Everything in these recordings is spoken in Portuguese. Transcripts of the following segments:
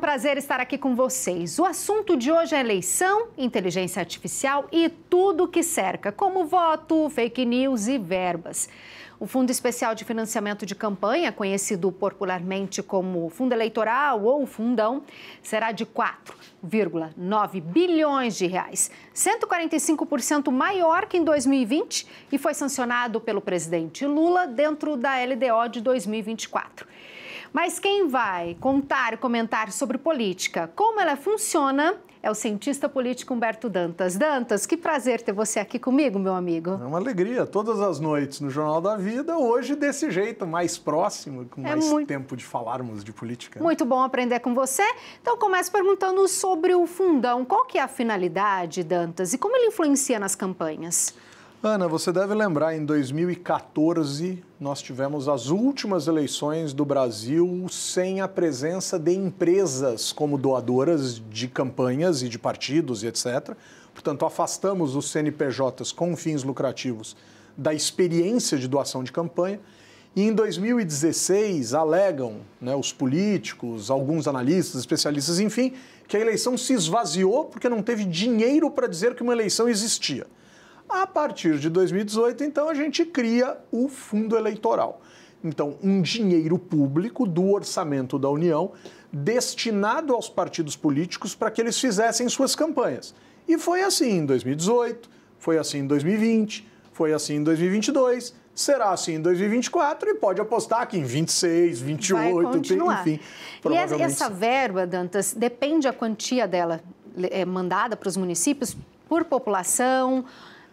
prazer estar aqui com vocês. O assunto de hoje é eleição, inteligência artificial e tudo que cerca, como voto, fake news e verbas. O Fundo Especial de Financiamento de Campanha, conhecido popularmente como Fundo Eleitoral ou Fundão, será de 4,9 bilhões de reais, 145% maior que em 2020 e foi sancionado pelo presidente Lula dentro da LDO de 2024. Mas quem vai contar e comentar sobre política, como ela funciona, é o cientista político Humberto Dantas. Dantas, que prazer ter você aqui comigo, meu amigo. É uma alegria, todas as noites no Jornal da Vida, hoje desse jeito, mais próximo, com mais tempo de falarmos de política. Muito bom aprender com você. Então, começo perguntando sobre o Fundão. Qual que é a finalidade, Dantas, e como ele influencia nas campanhas? Ana, você deve lembrar, em 2014, nós tivemos as últimas eleições do Brasil sem a presença de empresas como doadoras de campanhas e de partidos e etc. Portanto, afastamos os CNPJs com fins lucrativos da experiência de doação de campanha. E em 2016, alegam, os políticos, alguns analistas, especialistas, enfim, que a eleição se esvaziou porque não teve dinheiro para dizer que uma eleição existia. A partir de 2018, então, a gente cria o Fundo Eleitoral. Então, um dinheiro público do orçamento da União destinado aos partidos políticos para que eles fizessem suas campanhas. E foi assim em 2018, foi assim em 2020, foi assim em 2022, será assim em 2024 e pode apostar que em 26, 28, enfim. E essa verba, Dantas, depende a quantia dela mandada para os municípios por população.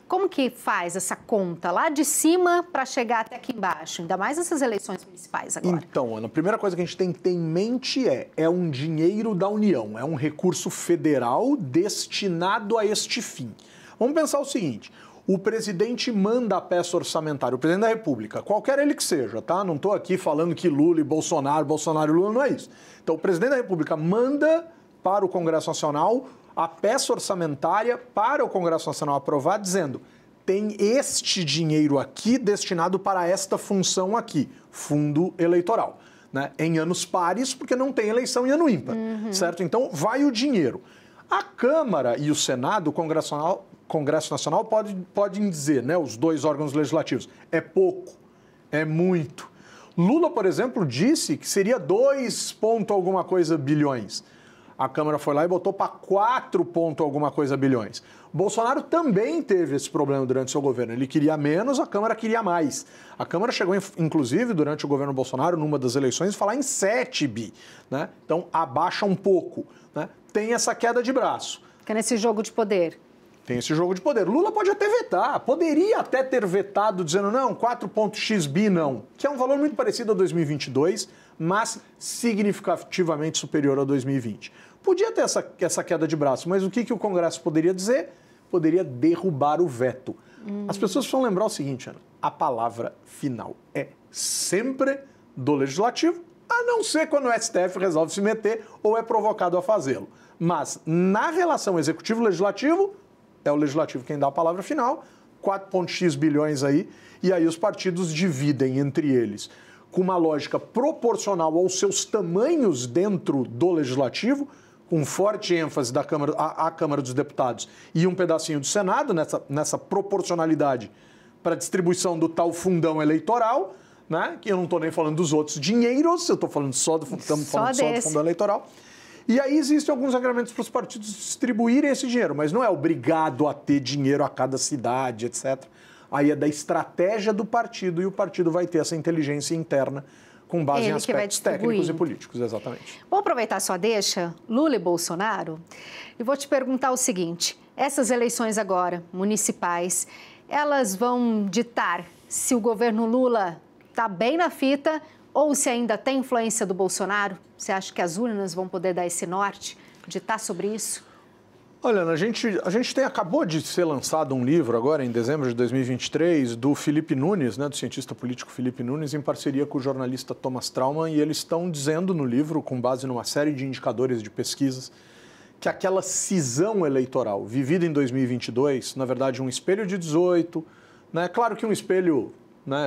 Como que faz essa conta lá de cima para chegar até aqui embaixo? Ainda mais nessas eleições municipais agora. Então, Ana, a primeira coisa que a gente tem que ter em mente é um dinheiro da União, é um recurso federal destinado a este fim. Vamos pensar o seguinte, o presidente manda a peça orçamentária, o presidente da República, qualquer ele que seja, tá? Não estou aqui falando que Lula e Bolsonaro, Bolsonaro e Lula, não é isso. Então, o presidente da República manda para o Congresso Nacional a peça orçamentária para o Congresso Nacional aprovar, dizendo, tem este dinheiro aqui destinado para esta função aqui, fundo eleitoral, em anos pares, porque não tem eleição em ano ímpar, certo? Então, vai o dinheiro. A Câmara e o Senado, o Congresso Nacional, podem dizer, os dois órgãos legislativos, é pouco, é muito. Lula, por exemplo, disse que seria 2 ponto alguma coisa bilhões. A Câmara foi lá e botou para 4 ponto alguma coisa bilhões. Bolsonaro também teve esse problema durante seu governo. Ele queria menos, a Câmara queria mais. A Câmara chegou, inclusive, durante o governo Bolsonaro, numa das eleições, a falar em 7 bi. Então, abaixa um pouco. Tem essa queda de braço. Que é nesse jogo de poder. Tem esse jogo de poder. Lula pode até vetar, poderia até ter vetado, dizendo, não, 4,x bi não, que é um valor muito parecido a 2022, mas significativamente superior a 2020. Podia ter essa queda de braço, mas o que o Congresso poderia dizer? Poderia derrubar o veto. As pessoas precisam lembrar o seguinte, Ana, a palavra final é sempre do Legislativo, a não ser quando o STF resolve se meter ou é provocado a fazê-lo. Mas, na relação executivo-legislativo, é o Legislativo quem dá a palavra final, 4,x bilhões aí, e aí os partidos dividem entre eles com uma lógica proporcional aos seus tamanhos dentro do Legislativo, com forte ênfase da Câmara dos Deputados e um pedacinho do Senado, nessa proporcionalidade para a distribuição do tal fundão eleitoral, que eu não estou nem falando dos outros dinheiros, eu estou falando só do fundão eleitoral. E aí existem alguns regramentos para os partidos distribuírem esse dinheiro, mas não é obrigado a ter dinheiro a cada cidade, etc. Aí é da estratégia do partido e o partido vai ter essa inteligência interna com base em aspectos técnicos e políticos, exatamente. Vou aproveitar sua deixa, Lula e Bolsonaro, e vou te perguntar o seguinte, essas eleições agora, municipais, elas vão ditar se o governo Lula está bem na fita ou se ainda tem influência do Bolsonaro? Você acha que as urnas vão poder dar esse norte, ditar sobre isso? Olha, a gente acabou de ser lançado um livro agora, em dezembro de 2023, do Felipe Nunes, do cientista político Felipe Nunes, em parceria com o jornalista Thomas Trauman, e eles estão dizendo no livro, com base numa série de indicadores de pesquisas, que aquela cisão eleitoral vivida em 2022, na verdade um espelho de 18, claro que um espelho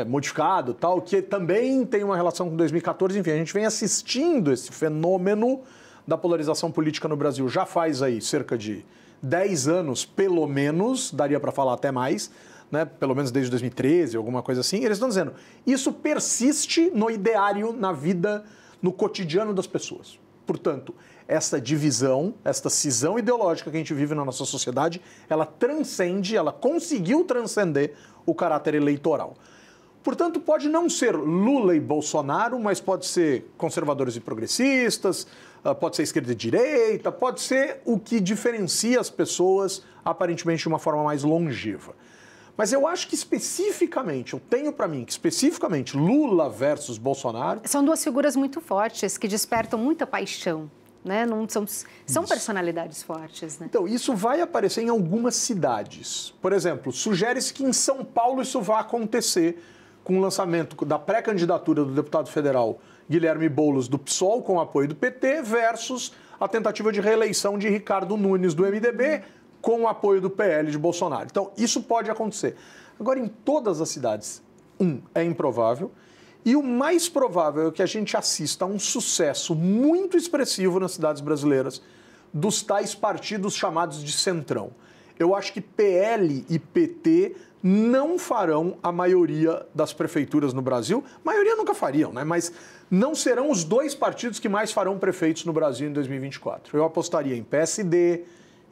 modificado, tal, que também tem uma relação com 2014, enfim, a gente vem assistindo esse fenômeno da polarização política no Brasil já faz aí cerca de 10 anos, pelo menos, daria para falar até mais, né? Pelo menos desde 2013, alguma coisa assim. Eles estão dizendo, isso persiste no ideário, na vida, no cotidiano das pessoas. Portanto, essa divisão, esta cisão ideológica que a gente vive na nossa sociedade, ela transcende, ela conseguiu transcender o caráter eleitoral. Portanto, pode não ser Lula e Bolsonaro, mas pode ser conservadores e progressistas, pode ser esquerda e direita, pode ser o que diferencia as pessoas, aparentemente, de uma forma mais longeva. Mas eu acho que especificamente, eu tenho para mim que especificamente Lula versus Bolsonaro... São duas figuras muito fortes, que despertam muita paixão, né? Não são personalidades fortes, né? Então, isso vai aparecer em algumas cidades. Por exemplo, sugere-se que em São Paulo isso vai acontecer com o lançamento da pré-candidatura do deputado federal Guilherme Boulos do PSOL, com o apoio do PT, versus a tentativa de reeleição de Ricardo Nunes do MDB, com o apoio do PL de Bolsonaro. Então, isso pode acontecer. Agora, em todas as cidades, é improvável, e o mais provável é que a gente assista a um sucesso muito expressivo nas cidades brasileiras dos tais partidos chamados de centrão. Eu acho que PL e PT não farão a maioria das prefeituras no Brasil. A maioria nunca fariam, né? Mas não serão os dois partidos que mais farão prefeitos no Brasil em 2024. Eu apostaria em PSD,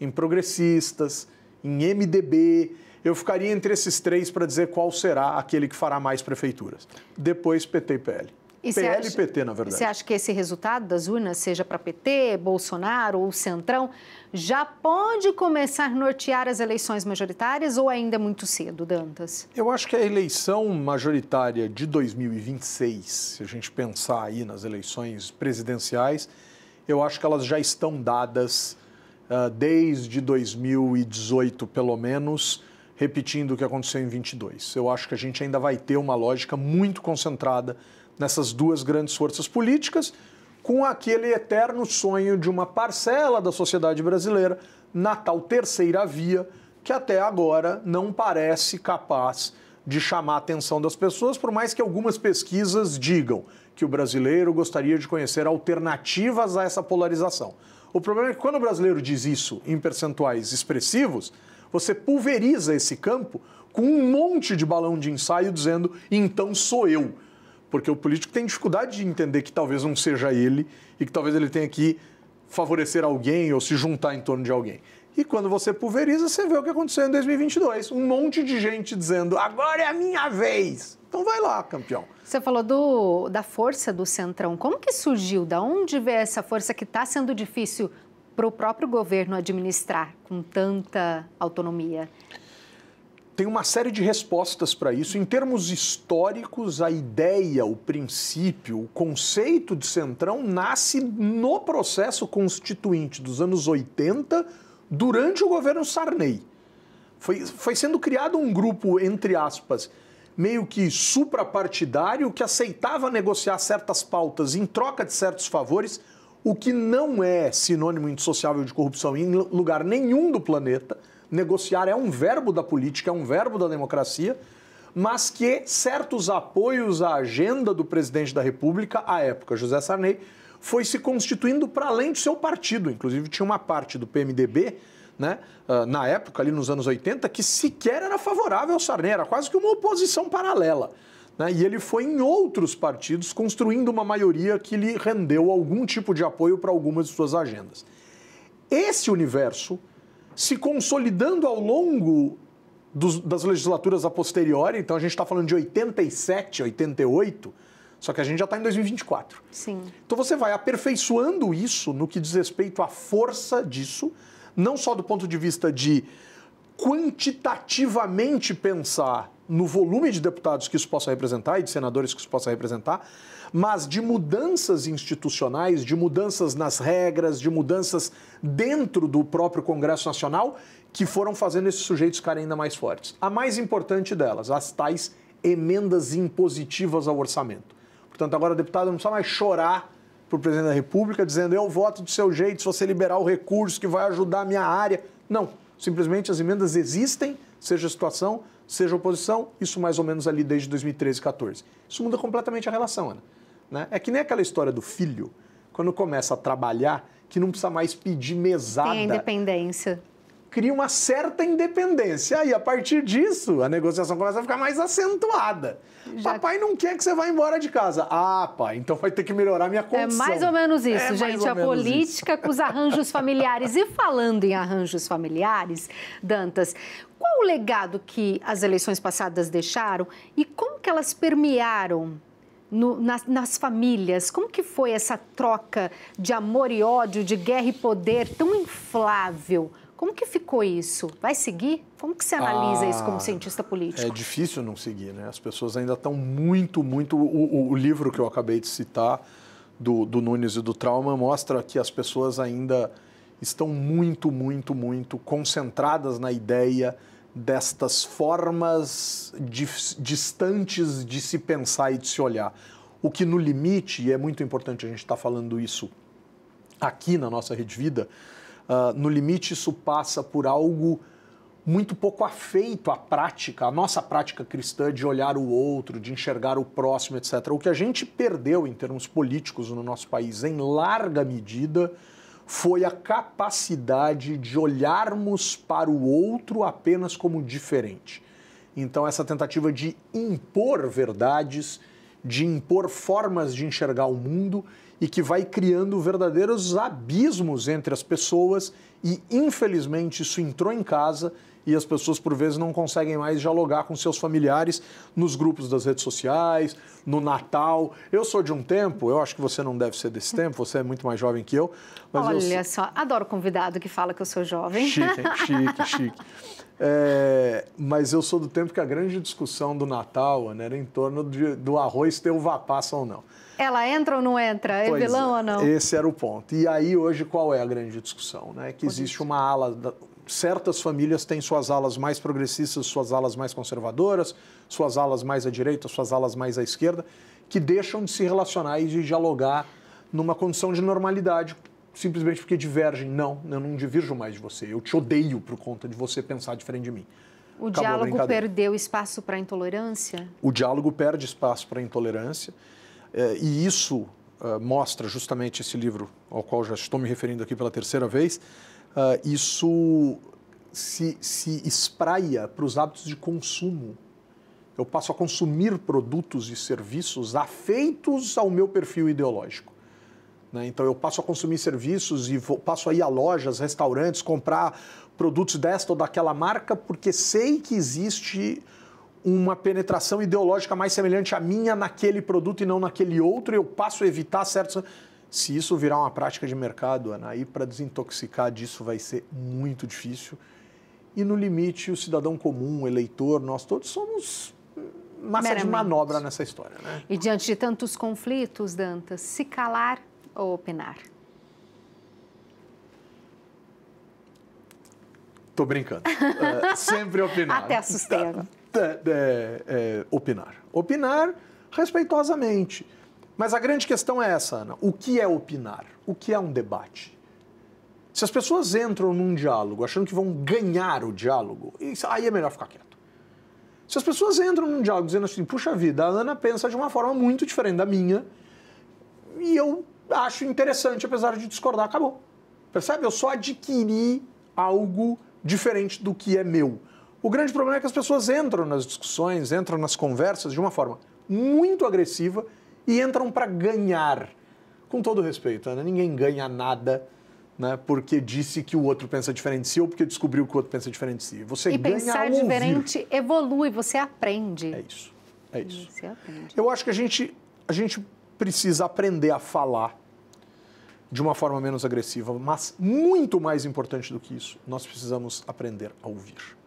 em progressistas, em MDB. Eu ficaria entre esses três para dizer qual será aquele que fará mais prefeituras. Depois PT e PL. PL e PT, na verdade. Você acha que esse resultado das urnas, seja para PT, Bolsonaro ou Centrão, já pode começar a nortear as eleições majoritárias ou ainda é muito cedo, Dantas? Eu acho que a eleição majoritária de 2026, se a gente pensar aí nas eleições presidenciais, eu acho que elas já estão dadas desde 2018, pelo menos, repetindo o que aconteceu em 22. Eu acho que a gente ainda vai ter uma lógica muito concentrada nessas duas grandes forças políticas, com aquele eterno sonho de uma parcela da sociedade brasileira na tal terceira via, que até agora não parece capaz de chamar a atenção das pessoas, por mais que algumas pesquisas digam que o brasileiro gostaria de conhecer alternativas a essa polarização. O problema é que quando o brasileiro diz isso em percentuais expressivos, você pulveriza esse campo com um monte de balão de ensaio dizendo, então sou eu. Porque o político tem dificuldade de entender que talvez não seja ele e que talvez ele tenha que favorecer alguém ou se juntar em torno de alguém. E quando você pulveriza, você vê o que aconteceu em 2022. Um monte de gente dizendo, agora é a minha vez. Então vai lá, campeão. Você falou da força do Centrão. Como que surgiu? Da onde veio essa força que está sendo difícil para o próprio governo administrar com tanta autonomia? Tem uma série de respostas para isso. Em termos históricos, a ideia, o princípio, o conceito de Centrão nasce no processo constituinte dos anos 80, durante o governo Sarney. Foi sendo criado um grupo, entre aspas, meio que suprapartidário, que aceitava negociar certas pautas em troca de certos favores, o que não é sinônimo indissociável de corrupção em lugar nenhum do planeta. Negociar é um verbo da política, é um verbo da democracia, mas que certos apoios à agenda do presidente da República, à época, José Sarney, foi se constituindo para além do seu partido. Inclusive, tinha uma parte do PMDB, né, na época, ali nos anos 80, que sequer era favorável ao Sarney, era quase que uma oposição paralela. Né, e ele foi em outros partidos construindo uma maioria que lhe rendeu algum tipo de apoio para algumas de suas agendas. Esse universo se consolidando ao longo das legislaturas a posteriori, então a gente está falando de 87, 88, só que a gente já está em 2024. Sim. Então você vai aperfeiçoando isso no que diz respeito à força disso, não só do ponto de vista de quantitativamente pensar no volume de deputados que isso possa representar e de senadores que isso possa representar, mas de mudanças institucionais, de mudanças nas regras, de mudanças dentro do próprio Congresso Nacional, que foram fazendo esses sujeitos ficarem ainda mais fortes. A mais importante delas, as tais emendas impositivas ao orçamento. Portanto, agora o deputado não precisa mais chorar para o presidente da República, dizendo eu voto do seu jeito se você liberar o recurso que vai ajudar a minha área. Não, simplesmente as emendas existem, seja a situação, seja a oposição, isso mais ou menos ali desde 2013, 2014. Isso muda completamente a relação, Ana. Né? É que nem aquela história do filho, quando começa a trabalhar, que não precisa mais pedir mesada. Tem a independência. Cria uma certa independência. E a partir disso, a negociação começa a ficar mais acentuada. Papai não quer que você vá embora de casa. Ah, pai, então vai ter que melhorar minha condição. É mais ou menos isso, gente. A política com os arranjos familiares. E falando em arranjos familiares, Dantas, qual o legado que as eleições passadas deixaram e como que elas permearam nas famílias? Como que foi essa troca de amor e ódio, de guerra e poder tão inflável? Como que ficou isso? Vai seguir? Como que você analisa isso como cientista político? É difícil não seguir, né? As pessoas ainda estão muito... O livro que eu acabei de citar, do Nunes e do Trauma, mostra que as pessoas ainda estão muito concentradas na ideia destas formas distantes de se pensar e de se olhar. O que no limite, e é muito importante a gente estar falando isso aqui na nossa Rede Vida, no limite isso passa por algo muito pouco afeito à prática, à nossa prática cristã de olhar o outro, de enxergar o próximo, etc. O que a gente perdeu em termos políticos no nosso país, em larga medida, foi a capacidade de olharmos para o outro apenas como diferente. Então, essa tentativa de impor verdades, de impor formas de enxergar o mundo e que vai criando verdadeiros abismos entre as pessoas e, infelizmente, isso entrou em casa e as pessoas, por vezes, não conseguem mais dialogar com seus familiares nos grupos das redes sociais, no Natal. Eu sou de um tempo, eu acho que você não deve ser desse tempo, você é muito mais jovem que eu. Mas olha só, adoro convidado que fala que eu sou jovem. Chique, chique. Mas eu sou do tempo que a grande discussão do Natal, né, era em torno do arroz ter uva passa ou não. Ela entra ou não entra? É vilão ou não? Esse era o ponto. E aí, hoje, qual é a grande discussão? Né? Que existe uma ala... Certas famílias têm suas alas mais progressistas, suas alas mais conservadoras, suas alas mais à direita, suas alas mais à esquerda, que deixam de se relacionar e de dialogar numa condição de normalidade, simplesmente porque divergem. Não, eu não divirjo mais de você. Eu te odeio por conta de você pensar diferente de mim. O diálogo perdeu espaço para a intolerância? O diálogo perde espaço para a intolerância. E isso mostra justamente esse livro ao qual já estou me referindo aqui pela terceira vez, isso se espraia para os hábitos de consumo. Eu passo a consumir produtos e serviços afeitos ao meu perfil ideológico. Né? Então, eu passo a consumir serviços e passo a ir a lojas, restaurantes, comprar produtos desta ou daquela marca, porque sei que existe uma penetração ideológica mais semelhante à minha naquele produto e não naquele outro, e eu passo a evitar certos... Se isso virar uma prática de mercado, Ana, aí para desintoxicar disso vai ser muito difícil. E no limite, o cidadão comum, o eleitor, nós todos somos massa de manobra nessa história, né? E diante de tantos conflitos, Dantas, se calar ou opinar? Tô brincando. Sempre opinar. Até assustei. Opinar. Opinar respeitosamente. Mas a grande questão é essa, Ana. O que é opinar? O que é um debate? Se as pessoas entram num diálogo achando que vão ganhar o diálogo, aí é melhor ficar quieto. Se as pessoas entram num diálogo dizendo assim, puxa vida, a Ana pensa de uma forma muito diferente da minha e eu acho interessante, apesar de discordar, acabou. Percebe? Eu só adquiri algo diferente do que é meu. O grande problema é que as pessoas entram nas discussões, entram nas conversas de uma forma muito agressiva e entram para ganhar. Com todo respeito, Ana, ninguém ganha nada, né, porque disse que o outro pensa diferente de si ou porque descobriu que o outro pensa diferente de si. Você ganha ao ouvir. E pensar diferente evolui, você aprende. É isso, é isso. Você aprende. Eu acho que a gente precisa aprender a falar de uma forma menos agressiva, mas muito mais importante do que isso, nós precisamos aprender a ouvir.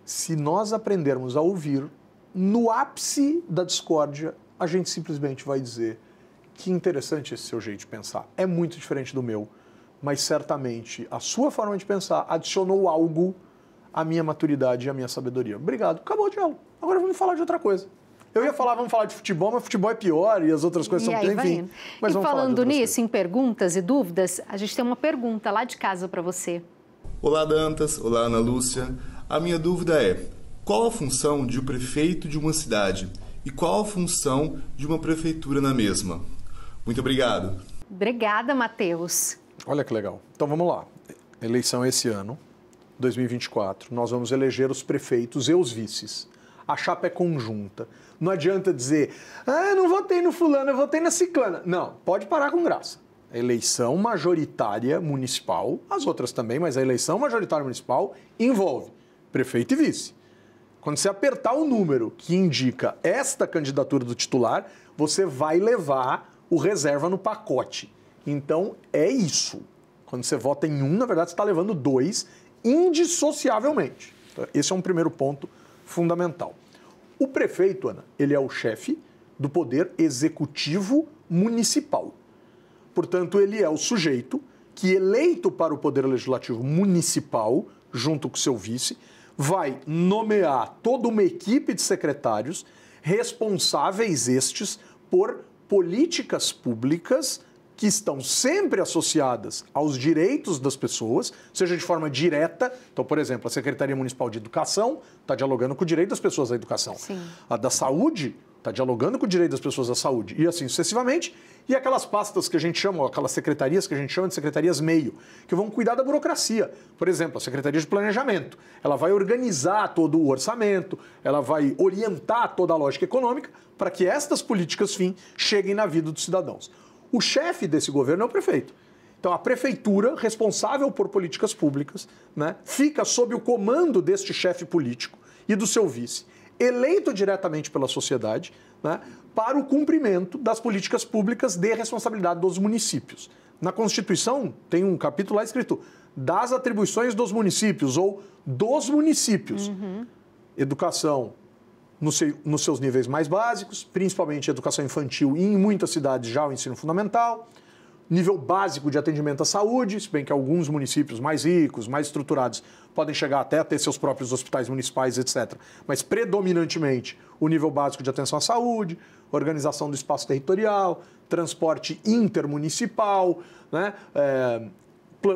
Se nós aprendermos a ouvir, no ápice da discórdia, a gente simplesmente vai dizer que interessante esse seu jeito de pensar. É muito diferente do meu, mas certamente a sua forma de pensar adicionou algo à minha maturidade e à minha sabedoria. Obrigado, acabou o diálogo. Agora vamos falar de outra coisa. Eu ia falar, vamos falar de futebol, mas futebol é pior e as outras coisas são... Enfim, mas e falando nisso, em perguntas e dúvidas, a gente tem uma pergunta lá de casa para você. Olá, Dantas. Olá, Ana Lúcia. A minha dúvida é, qual a função de um prefeito de uma cidade e qual a função de uma prefeitura na mesma? Muito obrigado. Obrigada, Matheus. Olha que legal. Então vamos lá. Eleição esse ano, 2024. Nós vamos eleger os prefeitos e os vices. A chapa é conjunta. Não adianta dizer, não votei no fulano, eu votei na ciclana. Não, pode parar com graça. A eleição majoritária municipal, as outras também, mas a eleição majoritária municipal envolve prefeito e vice. Quando você apertar o número que indica esta candidatura do titular, você vai levar o reserva no pacote. Então, é isso. Quando você vota em um, na verdade, você está levando dois indissociavelmente. Então, esse é um primeiro ponto fundamental. O prefeito, Ana, ele é o chefe do poder executivo municipal. Portanto, ele é o sujeito que, eleito para o poder legislativo municipal, junto com seu vice, vai nomear toda uma equipe de secretários responsáveis estes por políticas públicas que estão sempre associadas aos direitos das pessoas, seja de forma direta. Então, por exemplo, a Secretaria Municipal de Educação está dialogando com o direito das pessoas à educação. Sim. A da Saúde está dialogando com o direito das pessoas à saúde. E assim sucessivamente. E aquelas pastas que a gente chama, aquelas secretarias que a gente chama de secretarias meio, que vão cuidar da burocracia. Por exemplo, a Secretaria de Planejamento. Ela vai organizar todo o orçamento, ela vai orientar toda a lógica econômica para que estas políticas fim cheguem na vida dos cidadãos. O chefe desse governo é o prefeito. Então, a prefeitura, responsável por políticas públicas, né, fica sob o comando deste chefe político e do seu vice, eleito diretamente pela sociedade, né, para o cumprimento das políticas públicas de responsabilidade dos municípios. Na Constituição, tem um capítulo lá escrito das atribuições dos municípios ou dos municípios. Educação nos seus níveis mais básicos, principalmente educação infantil e em muitas cidades já o ensino fundamental, nível básico de atendimento à saúde, se bem que alguns municípios mais ricos, mais estruturados, podem chegar até a ter seus próprios hospitais municipais, etc. Mas predominantemente o nível básico de atenção à saúde, organização do espaço territorial, transporte intermunicipal, né?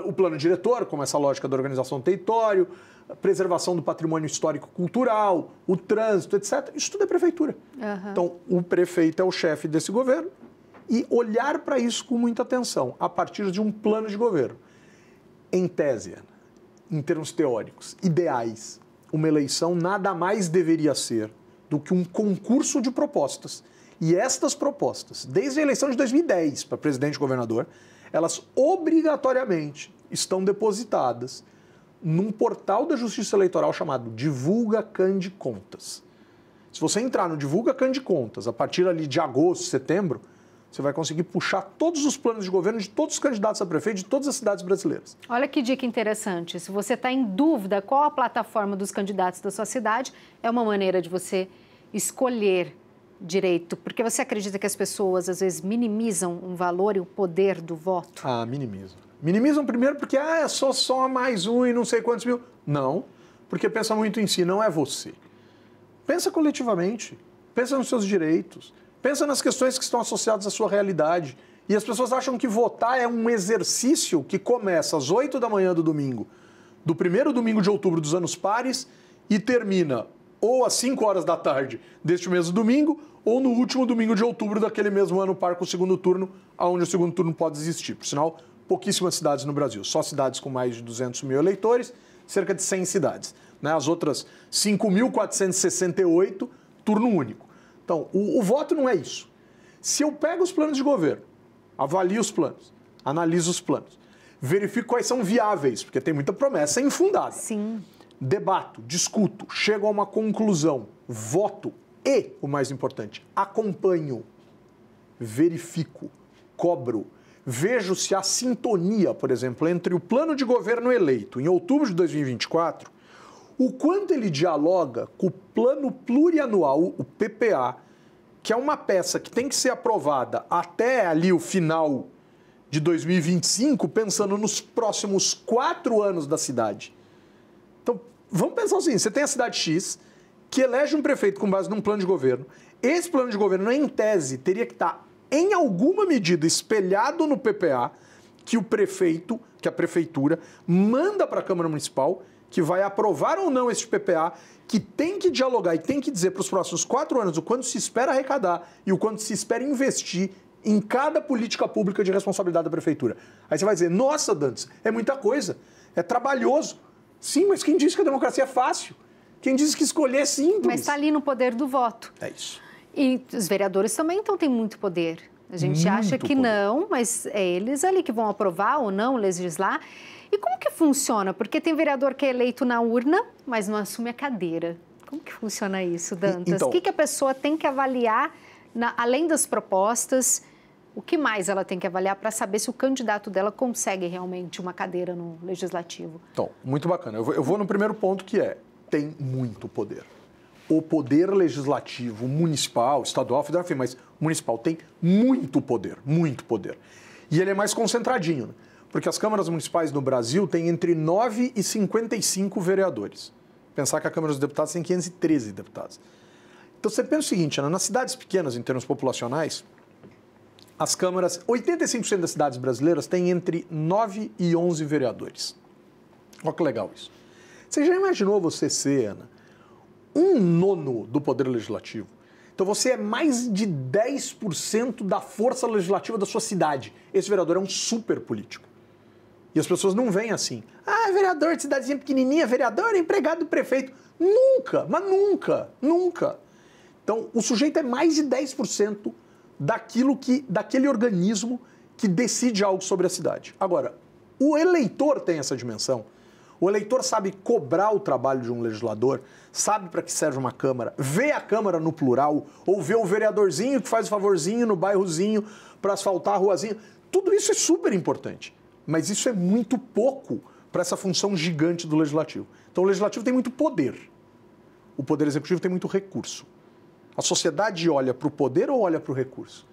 O plano diretor, como essa lógica da organização do território, a preservação do patrimônio histórico-cultural, o trânsito, etc. Isso tudo é prefeitura. Então, o prefeito é o chefe desse governo e olhar para isso com muita atenção, a partir de um plano de governo. Em tese, em termos teóricos, ideais, uma eleição nada mais deveria ser do que um concurso de propostas. E estas propostas, desde a eleição de 2010 para presidente e governador, elas obrigatoriamente estão depositadas num portal da Justiça Eleitoral chamado Divulga Cande Contas. Se você entrar no Divulga Cande Contas, a partir ali de agosto, setembro, você vai conseguir puxar todos os planos de governo de todos os candidatos a prefeito de todas as cidades brasileiras. Olha que dica interessante. Se você está em dúvida qual a plataforma dos candidatos da sua cidade, é uma maneira de você escolher direito, porque você acredita que as pessoas às vezes minimizam um valor e o poder do voto? Minimizam. Minimizam primeiro porque é só mais um e não sei quantos mil. Não, porque pensa muito em si, não é você. Pensa coletivamente, pensa nos seus direitos, pensa nas questões que estão associadas à sua realidade. E as pessoas acham que votar é um exercício que começa às 8 da manhã do domingo, do primeiro domingo de outubro dos anos pares e termina ou às 5 horas da tarde deste mesmo domingo, ou no último domingo de outubro daquele mesmo ano par com o segundo turno, onde o segundo turno pode existir. Por sinal, pouquíssimas cidades no Brasil, só cidades com mais de 200 mil eleitores, cerca de 100 cidades. Né? As outras 5.468, turno único. Então, o voto não é isso. Se eu pego os planos de governo, avalio os planos, analiso os planos, verifico quais são viáveis, porque tem muita promessa infundada. Sim. Debato, discuto, chego a uma conclusão, voto e, o mais importante, acompanho, verifico, cobro, vejo se há sintonia, por exemplo, entre o plano de governo eleito em outubro de 2024, o quanto ele dialoga com o plano plurianual, o PPA, que é uma peça que tem que ser aprovada até ali o final de 2025, pensando nos próximos 4 anos da cidade. Então, vamos pensar o seguinte, você tem a cidade X, que elege um prefeito com base num plano de governo. Esse plano de governo, em tese, teria que estar, em alguma medida, espelhado no PPA, que o prefeito, que a prefeitura, manda para a Câmara Municipal, que vai aprovar ou não esse PPA, que tem que dialogar e tem que dizer para os próximos 4 anos o quanto se espera arrecadar e o quanto se espera investir em cada política pública de responsabilidade da prefeitura. Aí você vai dizer, nossa, Dantas, é muita coisa, é trabalhoso. Sim, mas quem disse que a democracia é fácil? Quem disse que escolher é simples? Mas está ali no poder do voto. É isso. E os vereadores também então têm muito poder. A gente Muito acha que poder. não, mas é eles ali que vão aprovar ou não, legislar. E como que funciona? Porque tem vereador que é eleito na urna, mas não assume a cadeira. Como que funciona isso, Dantas? Então, o que a pessoa tem que avaliar, além das propostas, o que mais ela tem que avaliar para saber se o candidato dela consegue realmente uma cadeira no legislativo? Então, muito bacana. Eu vou no primeiro ponto que tem muito poder. O poder legislativo municipal, estadual, federal, enfim, mas municipal tem muito poder, muito poder. E ele é mais concentradinho, né? Porque as câmaras municipais no Brasil têm entre 9 e 55 vereadores. Pensar que a Câmara dos Deputados tem 513 deputados. Então você pensa o seguinte, Ana, nas cidades pequenas, em termos populacionais, as câmaras, 85% das cidades brasileiras têm entre 9 e 11 vereadores. Olha que legal isso. Você já imaginou você ser, Ana, 1/9 do poder legislativo? Então você é mais de 10% da força legislativa da sua cidade. Esse vereador é um super político. E as pessoas não veem assim. Ah, vereador de cidadezinha pequenininha, vereador, empregado do prefeito. Nunca, mas nunca, nunca. Então, o sujeito é mais de 10% daquele organismo que decide algo sobre a cidade. Agora, o eleitor tem essa dimensão. O eleitor sabe cobrar o trabalho de um legislador, sabe para que serve uma Câmara, vê a Câmara no plural, ou vê o vereadorzinho que faz o favorzinho no bairrozinho para asfaltar a ruazinha. Tudo isso é super importante. Mas isso é muito pouco para essa função gigante do Legislativo. Então, o Legislativo tem muito poder. O Poder Executivo tem muito recurso. A sociedade olha para o poder ou olha para o recurso?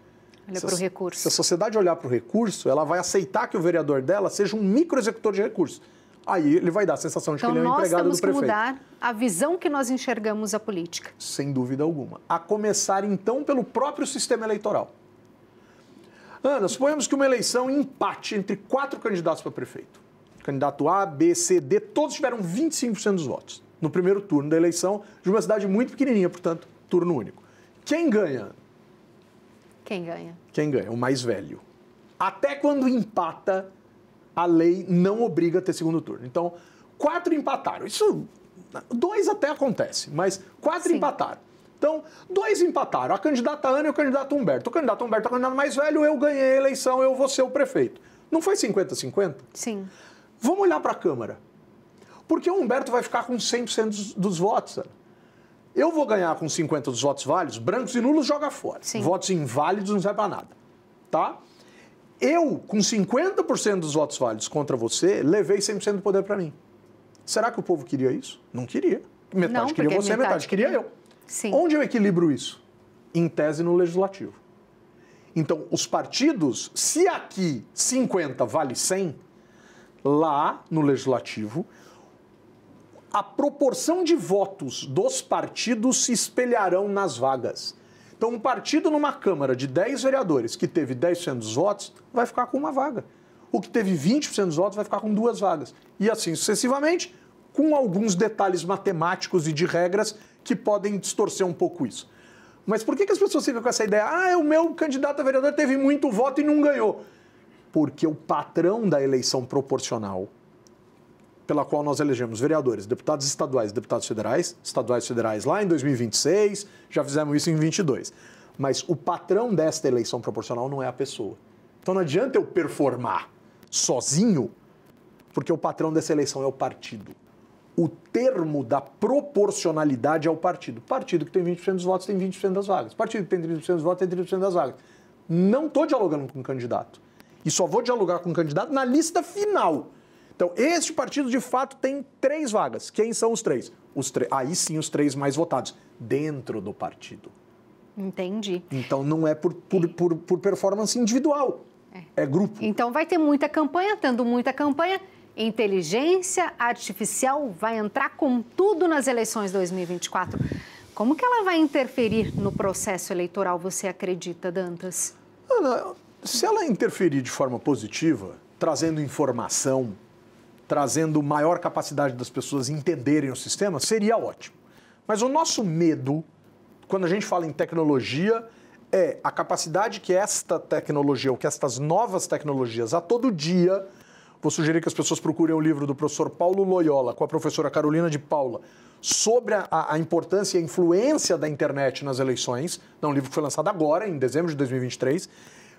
Olha para o recurso. Se a sociedade olhar para o recurso, ela vai aceitar que o vereador dela seja um microexecutor de recursos. Aí ele vai dar a sensação de que ele é um empregado do prefeito. Então, nós temos que mudar a visão que nós enxergamos a política. Sem dúvida alguma. A começar, então, pelo próprio sistema eleitoral. Ana, suponhamos que uma eleição empate entre 4 candidatos para prefeito. Candidato A, B, C, D, todos tiveram 25% dos votos no primeiro turno da eleição de uma cidade muito pequenininha, portanto, turno único. Quem ganha? Quem ganha? Quem ganha? O mais velho. Até quando empata, a lei não obriga a ter segundo turno. Então, 4 empataram. Isso, 2 até acontece, mas 4 Sim. empataram. Então, 2 empataram, a candidata Ana e o candidato Humberto. O candidato Humberto é o candidato mais velho, eu ganhei a eleição, eu vou ser o prefeito. Não foi 50-50? Sim. Vamos olhar para a Câmara. Porque o Humberto vai ficar com 100% dos votos. Ana. Eu vou ganhar com 50% dos votos válidos, brancos e nulos joga fora. Sim. Votos inválidos não serve para nada. Tá? Eu, com 50% dos votos válidos contra você, levei 100% do poder para mim. Será que o povo queria isso? Não queria. Metade Não, queria porque você, metade queria eu. Sim. Onde eu equilibro isso? Em tese no legislativo. Então, os partidos, se aqui 50 vale 100, lá no legislativo, a proporção de votos dos partidos se espelharão nas vagas. Então, um partido numa Câmara de 10 vereadores que teve 10% dos votos vai ficar com uma vaga. O que teve 20% dos votos vai ficar com 2 vagas. E assim sucessivamente, com alguns detalhes matemáticos e de regras que podem distorcer um pouco isso. Mas por que as pessoas ficam com essa ideia? Ah, o meu candidato a vereador teve muito voto e não ganhou. Porque o patrão da eleição proporcional, pela qual nós elegemos vereadores, deputados estaduais e deputados federais, estaduais e federais lá em 2026, já fizemos isso em 2022. Mas o patrão desta eleição proporcional não é a pessoa. Então não adianta eu performar sozinho, porque o patrão dessa eleição é o partido. O termo da proporcionalidade é o partido. Partido que tem 20% dos votos tem 20% das vagas. Partido que tem 30% dos votos tem 30% das vagas. Não estou dialogando com o candidato. E só vou dialogar com o candidato na lista final. Então, este partido, de fato, tem 3 vagas. Quem são os 3? Aí sim, os 3 mais votados, dentro do partido. Entendi. Então, não é por performance individual, é grupo. Então, vai ter muita campanha, tendo muita campanha, inteligência artificial vai entrar com tudo nas eleições 2024. Como que ela vai interferir no processo eleitoral, você acredita, Dantas? Ana, se ela interferir de forma positiva, trazendo informação, trazendo maior capacidade das pessoas entenderem o sistema, seria ótimo. Mas o nosso medo, quando a gente fala em tecnologia, é a capacidade que esta tecnologia, ou que estas novas tecnologias, a todo dia, vou sugerir que as pessoas procurem o livro do professor Paulo Loyola, com a professora Carolina de Paula, sobre a importância e a influência da internet nas eleições. É um livro que foi lançado agora, em dezembro de 2023.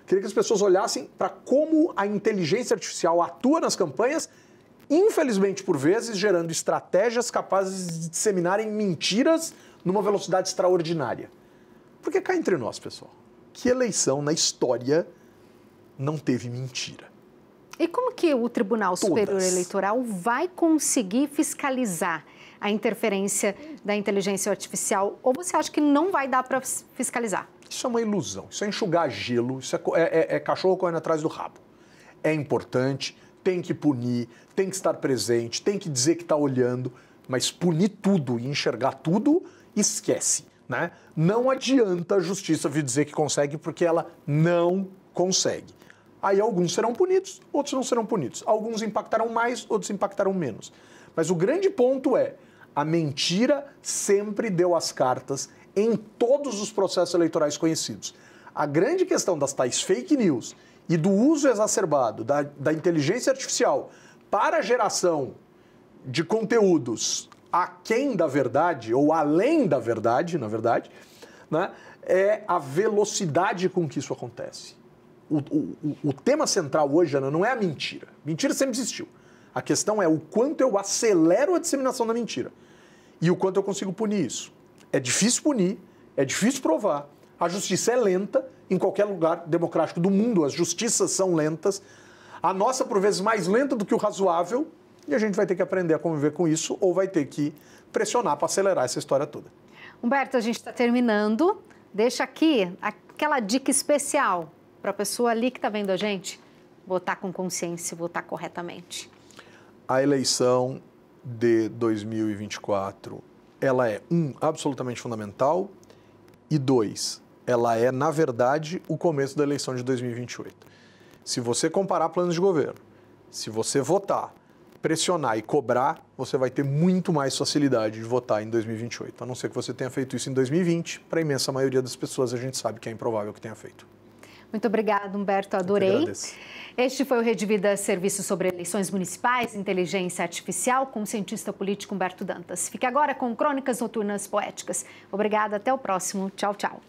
Queria que as pessoas olhassem para como a inteligência artificial atua nas campanhas, infelizmente, por vezes, gerando estratégias capazes de disseminarem mentiras numa velocidade extraordinária. Porque cá entre nós, pessoal, que eleição na história não teve mentira? E como que o Tribunal Superior Eleitoral vai conseguir fiscalizar a interferência da inteligência artificial? Ou você acha que não vai dar para fiscalizar? Isso é uma ilusão, isso é enxugar gelo, isso é cachorro correndo atrás do rabo. É importante, tem que punir, tem que estar presente, tem que dizer que está olhando, mas punir tudo e enxergar tudo, esquece, né? Não adianta a justiça vir dizer que consegue, porque ela não consegue. Aí alguns serão punidos, outros não serão punidos. Alguns impactarão mais, outros impactarão menos. Mas o grande ponto é, a mentira sempre deu as cartas em todos os processos eleitorais conhecidos. A grande questão das tais fake news e do uso exacerbado da inteligência artificial para a geração de conteúdos aquém da verdade, ou além da verdade, na verdade, né, é a velocidade com que isso acontece. O tema central hoje, Ana, não é a mentira. Mentira sempre existiu. A questão é o quanto eu acelero a disseminação da mentira e o quanto eu consigo punir isso. É difícil punir, é difícil provar. A justiça é lenta, em qualquer lugar democrático do mundo as justiças são lentas. A nossa, por vezes, mais lenta do que o razoável, e a gente vai ter que aprender a conviver com isso ou vai ter que pressionar para acelerar essa história toda. Humberto, a gente está terminando. Deixa aqui aquela dica especial para a pessoa ali que está vendo a gente votar com consciência, votar corretamente. A eleição de 2024, ela é, absolutamente fundamental, e 2, ela é, na verdade, o começo da eleição de 2028. Se você comparar planos de governo, se você votar, pressionar e cobrar, você vai ter muito mais facilidade de votar em 2028. A não ser que você tenha feito isso em 2020, para a imensa maioria das pessoas a gente sabe que é improvável que tenha feito. Muito obrigada, Humberto, adorei. Este foi o Rede Vida, serviço sobre eleições municipais, inteligência artificial, com o cientista político Humberto Dantas. Fique agora com Crônicas Noturnas Poéticas. Obrigada, até o próximo. Tchau, tchau.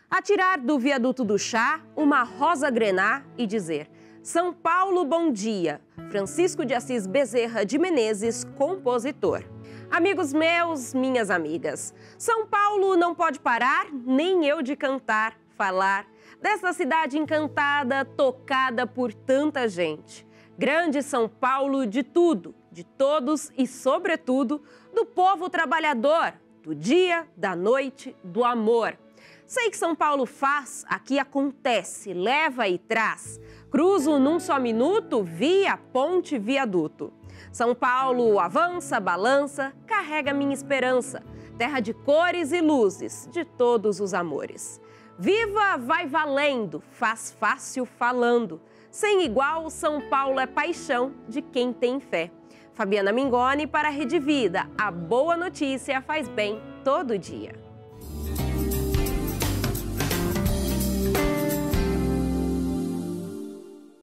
Atirar do viaduto do Chá uma rosa grená e dizer: São Paulo, bom dia. Francisco de Assis Bezerra de Menezes, compositor. Amigos meus, minhas amigas, São Paulo não pode parar, nem eu de cantar, falar dessa cidade encantada, tocada por tanta gente. Grande São Paulo de tudo, de todos e, sobretudo, do povo trabalhador, do dia, da noite, do amor. Sei que São Paulo faz, aqui acontece, leva e traz. Cruzo num só minuto, via ponte viaduto. São Paulo avança, balança, carrega minha esperança. Terra de cores e luzes, de todos os amores. Viva, vai valendo, faz fácil falando. Sem igual, São Paulo é paixão de quem tem fé. Fabiana Mingoni para a Rede Vida. A boa notícia faz bem todo dia.